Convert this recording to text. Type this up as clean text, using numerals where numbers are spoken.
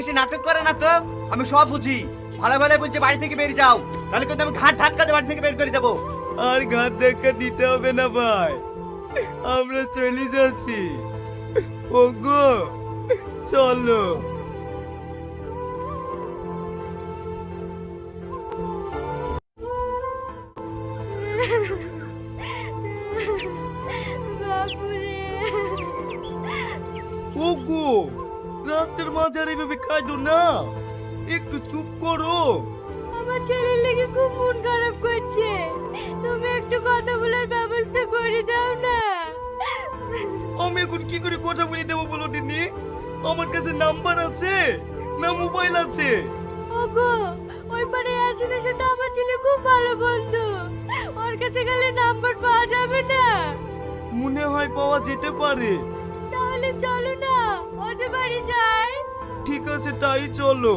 এসে নাটক করে না তো, আমি সব বুঝি। ভালো ভালো বলছে বাড়ি থেকে বেরিয়ে যাও, তাহলে কিন্তু আমি ঘাট ধাক্কাতে বাড়ি থেকে বের করে দেবো। আর ঘাট ধাক্কা দিতে হবে না ভাই, আমরা চলে যাচ্ছি। ওগো চলো। বাপুরে, ওগো রাস্তার মাঝারে এভাবে কাঁদো না, একটু চুপ করো। আমার ছেলের লেগে খুব মন খারাপ করছে, তুমি একটু কথা বলার ব্যবস্থা করে দাও না। আমি এখন কি করে কথা বলে দেবো বলো দিনি? আমার কাছে নাম্বার আছে না মোবাইল আছে? ওগো, ওই পারে আসিনের সাথে আমার ছেলে খুব ভালো বন্ধু, ওর কাছে গেলে নাম্বার পাওয়া যাবে না? মনে হয় পাওয়া যেতে পারে। তাহলে চলো না ওদের বাড়ি যাই। ঠিক আছে তাই চলো।